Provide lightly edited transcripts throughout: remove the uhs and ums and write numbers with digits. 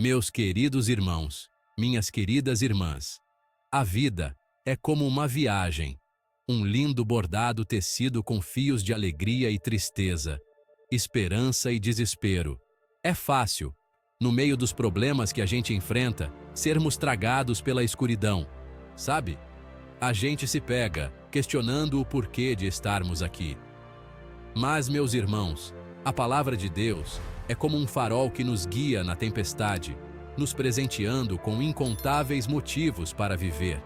Meus queridos irmãos, minhas queridas irmãs, a vida é como uma viagem, um lindo bordado tecido com fios de alegria e tristeza, esperança e desespero. É fácil, no meio dos problemas que a gente enfrenta, sermos tragados pela escuridão. Sabe? A gente se pega, questionando o porquê de estarmos aqui. Mas, meus irmãos, a palavra de Deus é como um farol que nos guia na tempestade, nos presenteando com incontáveis motivos para viver,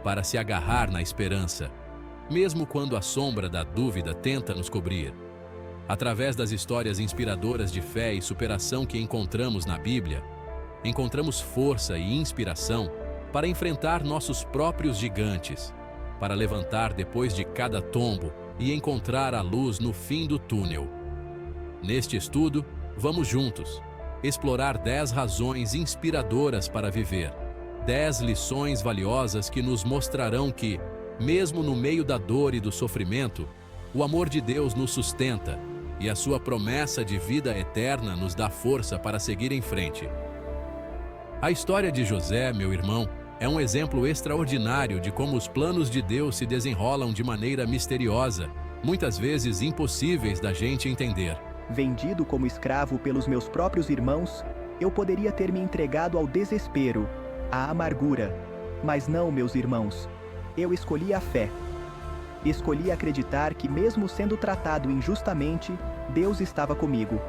para se agarrar na esperança, mesmo quando a sombra da dúvida tenta nos cobrir. Através das histórias inspiradoras de fé e superação que encontramos na Bíblia, encontramos força e inspiração para enfrentar nossos próprios gigantes, para levantar depois de cada tombo e encontrar a luz no fim do túnel. Neste estudo, vamos juntos explorar 10 razões inspiradoras para viver, 10 lições valiosas que nos mostrarão que, mesmo no meio da dor e do sofrimento, o amor de Deus nos sustenta e a sua promessa de vida eterna nos dá força para seguir em frente. A história de José, meu irmão, é um exemplo extraordinário de como os planos de Deus se desenrolam de maneira misteriosa, muitas vezes impossíveis da gente entender. Vendido como escravo pelos meus próprios irmãos, eu poderia ter me entregado ao desespero, à amargura. Mas não, meus irmãos. Eu escolhi a fé. Escolhi acreditar que, mesmo sendo tratado injustamente, Deus estava comigo.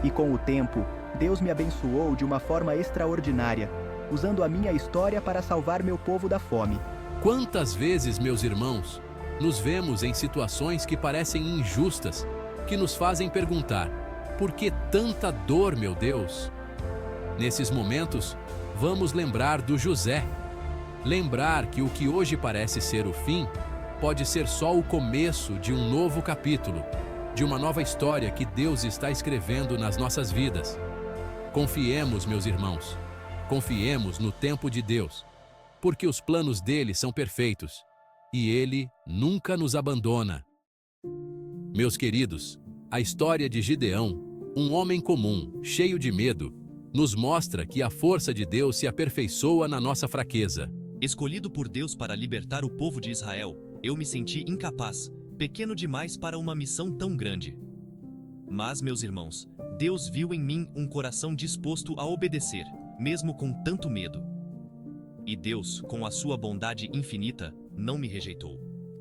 E com o tempo, Deus me abençoou de uma forma extraordinária, usando a minha história para salvar meu povo da fome. Quantas vezes, meus irmãos, nos vemos em situações que parecem injustas, que nos fazem perguntar: por que tanta dor, meu Deus? Nesses momentos, vamos lembrar do José. Lembrar que o que hoje parece ser o fim, pode ser só o começo de um novo capítulo, de uma nova história que Deus está escrevendo nas nossas vidas. Confiemos, meus irmãos, confiemos no tempo de Deus, porque os planos dele são perfeitos e ele nunca nos abandona. Meus queridos, a história de Gideão, um homem comum, cheio de medo, nos mostra que a força de Deus se aperfeiçoa na nossa fraqueza. Escolhido por Deus para libertar o povo de Israel, eu me senti incapaz, pequeno demais para uma missão tão grande. Mas, meus irmãos, Deus viu em mim um coração disposto a obedecer, mesmo com tanto medo. E Deus, com a sua bondade infinita, não me rejeitou.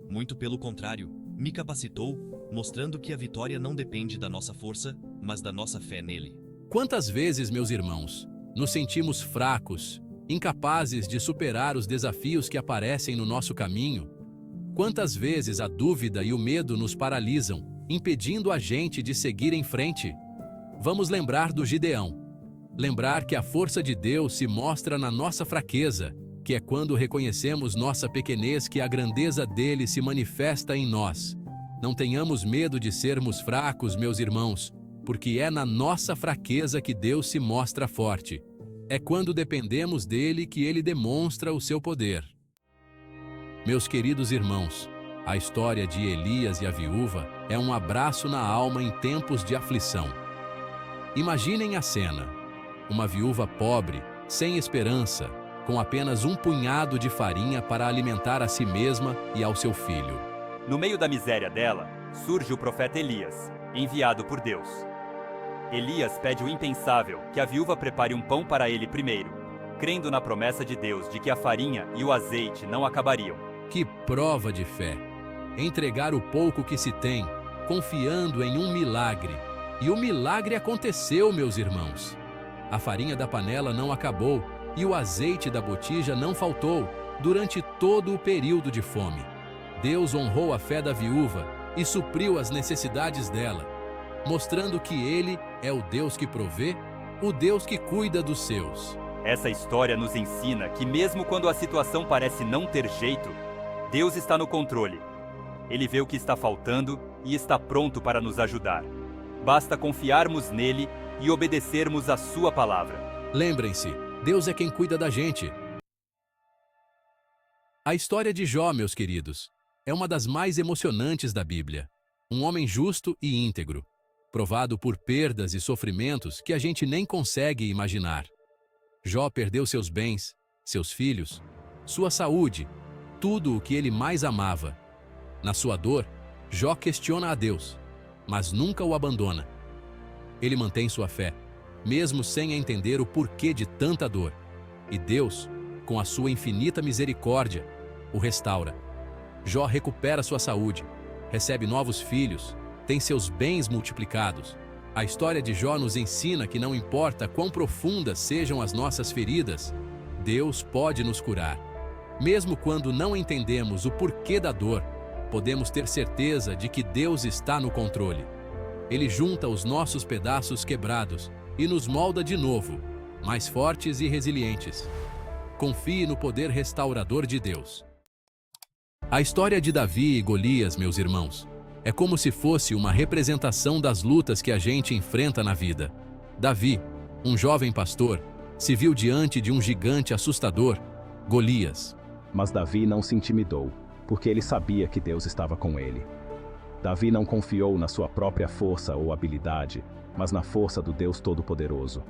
Muito pelo contrário, me capacitou, mostrando que a vitória não depende da nossa força, mas da nossa fé nele. Quantas vezes, meus irmãos, nos sentimos fracos, incapazes de superar os desafios que aparecem no nosso caminho? Quantas vezes a dúvida e o medo nos paralisam, impedindo a gente de seguir em frente? Vamos lembrar do Gideão. Lembrar que a força de Deus se mostra na nossa fraqueza, que é quando reconhecemos nossa pequenez que a grandeza dele se manifesta em nós. Não tenhamos medo de sermos fracos, meus irmãos, porque é na nossa fraqueza que Deus se mostra forte. É quando dependemos dele que ele demonstra o seu poder. Meus queridos irmãos, a história de Elias e a viúva é um abraço na alma em tempos de aflição. Imaginem a cena: uma viúva pobre, sem esperança, com apenas um punhado de farinha para alimentar a si mesma e ao seu filho. No meio da miséria dela, surge o profeta Elias, enviado por Deus. Elias pede o impensável, que a viúva prepare um pão para ele primeiro, crendo na promessa de Deus de que a farinha e o azeite não acabariam. Que prova de fé! Entregar o pouco que se tem, confiando em um milagre. E o milagre aconteceu, meus irmãos. A farinha da panela não acabou e o azeite da botija não faltou durante todo o período de fome. Deus honrou a fé da viúva e supriu as necessidades dela, mostrando que Ele é o Deus que provê, o Deus que cuida dos seus. Essa história nos ensina que mesmo quando a situação parece não ter jeito, Deus está no controle. Ele vê o que está faltando e está pronto para nos ajudar. Basta confiarmos nele e obedecermos a sua palavra. Lembrem-se, Deus é quem cuida da gente. A história de Jó, meus queridos, é uma das mais emocionantes da Bíblia. Um homem justo e íntegro, provado por perdas e sofrimentos que a gente nem consegue imaginar. Jó perdeu seus bens, seus filhos, sua saúde, tudo o que ele mais amava. Na sua dor, Jó questiona a Deus, mas nunca o abandona. Ele mantém sua fé, mesmo sem entender o porquê de tanta dor. E Deus, com a sua infinita misericórdia, o restaura. Jó recupera sua saúde, recebe novos filhos, tem seus bens multiplicados. A história de Jó nos ensina que não importa quão profundas sejam as nossas feridas, Deus pode nos curar. Mesmo quando não entendemos o porquê da dor, podemos ter certeza de que Deus está no controle. Ele junta os nossos pedaços quebrados e nos molda de novo, mais fortes e resilientes. Confie no poder restaurador de Deus. A história de Davi e Golias, meus irmãos, é como se fosse uma representação das lutas que a gente enfrenta na vida. Davi, um jovem pastor, se viu diante de um gigante assustador, Golias. Mas Davi não se intimidou, porque ele sabia que Deus estava com ele. Davi não confiou na sua própria força ou habilidade, mas na força do Deus Todo-Poderoso.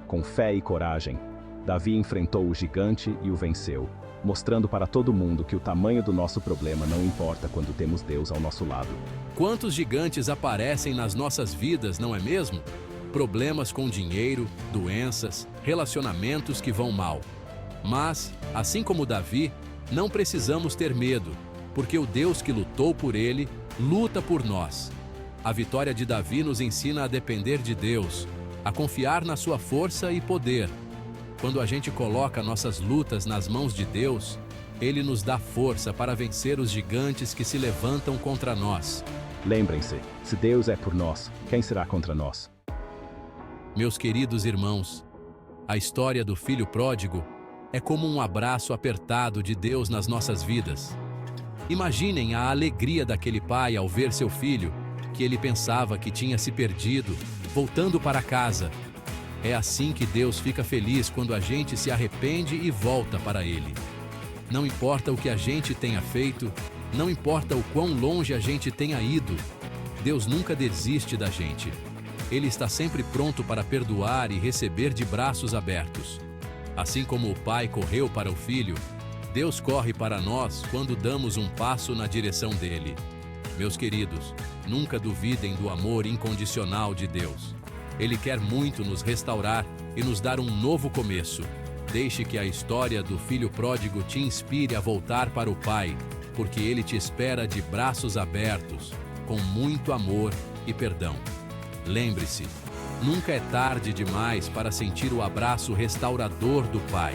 Com fé e coragem, Davi enfrentou o gigante e o venceu, mostrando para todo mundo que o tamanho do nosso problema não importa quando temos Deus ao nosso lado. Quantos gigantes aparecem nas nossas vidas, não é mesmo? Problemas com dinheiro, doenças, relacionamentos que vão mal. Mas, assim como Davi, não precisamos ter medo, porque o Deus que lutou por ele, luta por nós. A vitória de Davi nos ensina a depender de Deus, a confiar na sua força e poder. Quando a gente coloca nossas lutas nas mãos de Deus, Ele nos dá força para vencer os gigantes que se levantam contra nós. Lembrem-se, se Deus é por nós, quem será contra nós? Meus queridos irmãos, a história do filho pródigo é como um abraço apertado de Deus nas nossas vidas. Imaginem a alegria daquele pai ao ver seu filho, que ele pensava que tinha se perdido, voltando para casa. É assim que Deus fica feliz quando a gente se arrepende e volta para Ele. Não importa o que a gente tenha feito, não importa o quão longe a gente tenha ido, Deus nunca desiste da gente. Ele está sempre pronto para perdoar e receber de braços abertos. Assim como o pai correu para o filho, Deus corre para nós quando damos um passo na direção dele. Meus queridos, nunca duvidem do amor incondicional de Deus. Ele quer muito nos restaurar e nos dar um novo começo. Deixe que a história do filho pródigo te inspire a voltar para o Pai, porque Ele te espera de braços abertos, com muito amor e perdão. Lembre-se, nunca é tarde demais para sentir o abraço restaurador do Pai.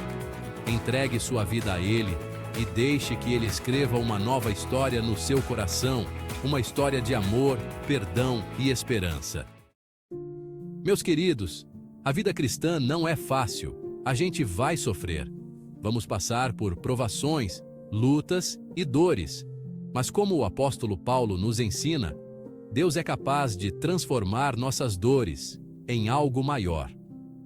Entregue sua vida a Ele e deixe que Ele escreva uma nova história no seu coração, uma história de amor, perdão e esperança. Meus queridos, a vida cristã não é fácil, a gente vai sofrer. Vamos passar por provações, lutas e dores. Mas como o apóstolo Paulo nos ensina, Deus é capaz de transformar nossas dores em algo maior.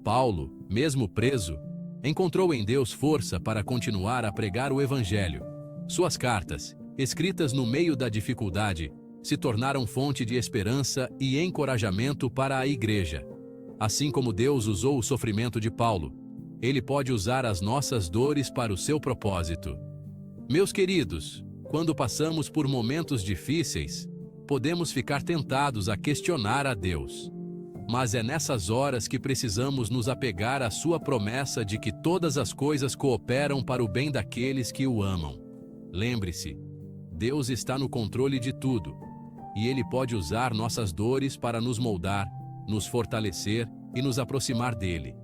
Paulo, mesmo preso, encontrou em Deus força para continuar a pregar o Evangelho. Suas cartas, escritas no meio da dificuldade, se tornaram fonte de esperança e encorajamento para a igreja. Assim como Deus usou o sofrimento de Paulo, Ele pode usar as nossas dores para o seu propósito. Meus queridos, quando passamos por momentos difíceis, podemos ficar tentados a questionar a Deus. Mas é nessas horas que precisamos nos apegar à sua promessa de que todas as coisas cooperam para o bem daqueles que o amam. Lembre-se, Deus está no controle de tudo, e Ele pode usar nossas dores para nos moldar, nos fortalecer e nos aproximar dele.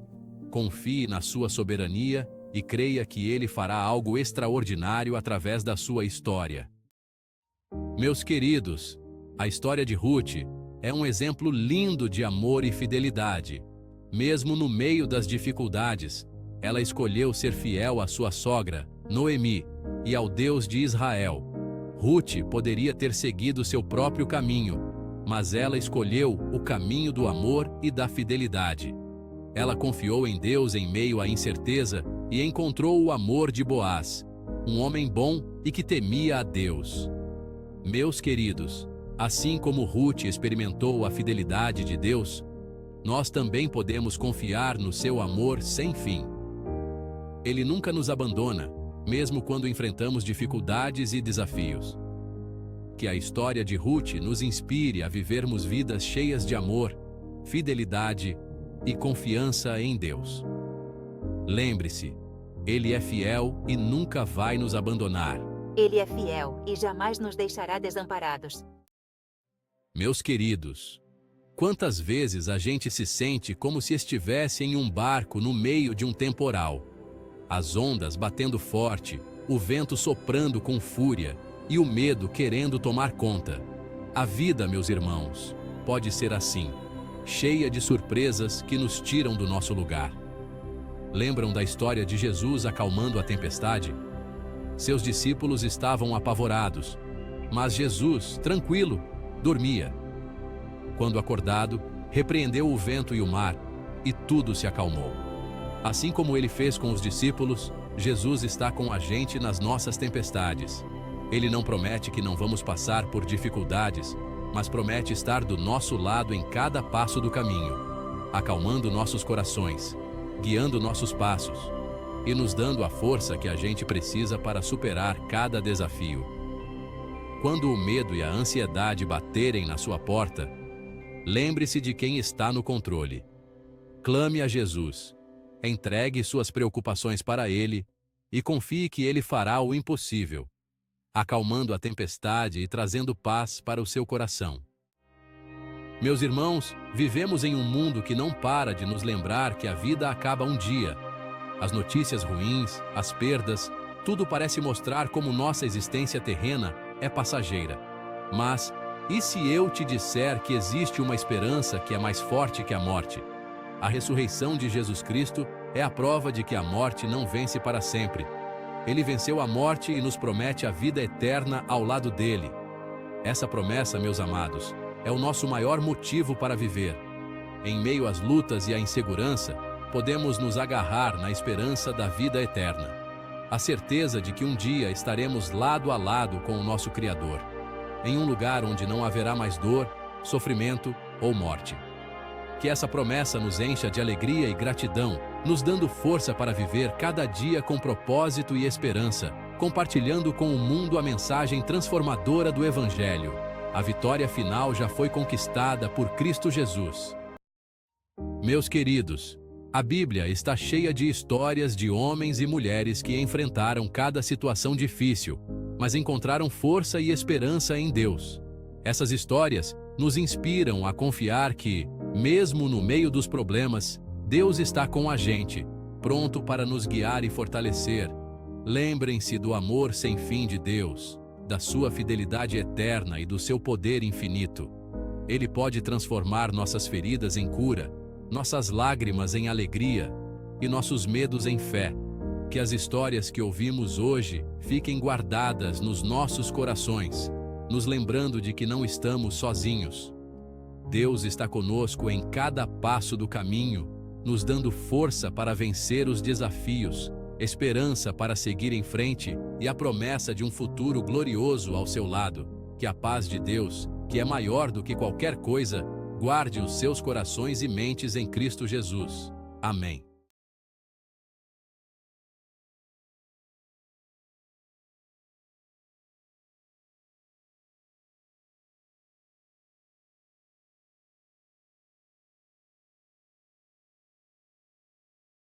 Confie na sua soberania e creia que Ele fará algo extraordinário através da sua história. Meus queridos, a história de Ruth é um exemplo lindo de amor e fidelidade. Mesmo no meio das dificuldades, ela escolheu ser fiel à sua sogra, Noemi, e ao Deus de Israel. Ruth poderia ter seguido seu próprio caminho, mas ela escolheu o caminho do amor e da fidelidade. Ela confiou em Deus em meio à incerteza e encontrou o amor de Boaz, um homem bom e que temia a Deus. Meus queridos, assim como Ruth experimentou a fidelidade de Deus, nós também podemos confiar no seu amor sem fim. Ele nunca nos abandona, mesmo quando enfrentamos dificuldades e desafios. Que a história de Ruth nos inspire a vivermos vidas cheias de amor, fidelidade e confiança em Deus. Lembre-se, Ele é fiel e nunca vai nos abandonar. Ele é fiel e jamais nos deixará desamparados. Meus queridos, quantas vezes a gente se sente como se estivesse em um barco no meio de um temporal? As ondas batendo forte, o vento soprando com fúria e o medo querendo tomar conta. A vida, meus irmãos, pode ser assim, cheia de surpresas que nos tiram do nosso lugar. Lembram da história de Jesus acalmando a tempestade? Seus discípulos estavam apavorados, mas Jesus, tranquilo, dormia. Quando acordado, repreendeu o vento e o mar, e tudo se acalmou. Assim como ele fez com os discípulos, Jesus está com a gente nas nossas tempestades. Ele não promete que não vamos passar por dificuldades, mas promete estar do nosso lado em cada passo do caminho, acalmando nossos corações, guiando nossos passos e nos dando a força que a gente precisa para superar cada desafio. Quando o medo e a ansiedade baterem na sua porta, lembre-se de quem está no controle. Clame a Jesus, entregue suas preocupações para Ele e confie que Ele fará o impossível, acalmando a tempestade e trazendo paz para o seu coração. Meus irmãos, vivemos em um mundo que não para de nos lembrar que a vida acaba um dia. As notícias ruins, as perdas, tudo parece mostrar como nossa existência terrena é passageira. Mas, e se eu te disser que existe uma esperança que é mais forte que a morte? A ressurreição de Jesus Cristo é a prova de que a morte não vence para sempre. Ele venceu a morte e nos promete a vida eterna ao lado dele. Essa promessa, meus amados, é o nosso maior motivo para viver. Em meio às lutas e à insegurança, podemos nos agarrar na esperança da vida eterna. A certeza de que um dia estaremos lado a lado com o nosso Criador, em um lugar onde não haverá mais dor, sofrimento ou morte. Que essa promessa nos encha de alegria e gratidão, nos dando força para viver cada dia com propósito e esperança, compartilhando com o mundo a mensagem transformadora do Evangelho. A vitória final já foi conquistada por Cristo Jesus. Meus queridos, a Bíblia está cheia de histórias de homens e mulheres que enfrentaram cada situação difícil, mas encontraram força e esperança em Deus. Essas histórias nos inspiram a confiar que, mesmo no meio dos problemas, Deus está com a gente, pronto para nos guiar e fortalecer. Lembrem-se do amor sem fim de Deus, da sua fidelidade eterna e do seu poder infinito. Ele pode transformar nossas feridas em cura, nossas lágrimas em alegria e nossos medos em fé. Que as histórias que ouvimos hoje fiquem guardadas nos nossos corações, nos lembrando de que não estamos sozinhos. Deus está conosco em cada passo do caminho, nos dando força para vencer os desafios, esperança para seguir em frente e a promessa de um futuro glorioso ao seu lado. Que a paz de Deus, que é maior do que qualquer coisa, guarde os seus corações e mentes em Cristo Jesus. Amém.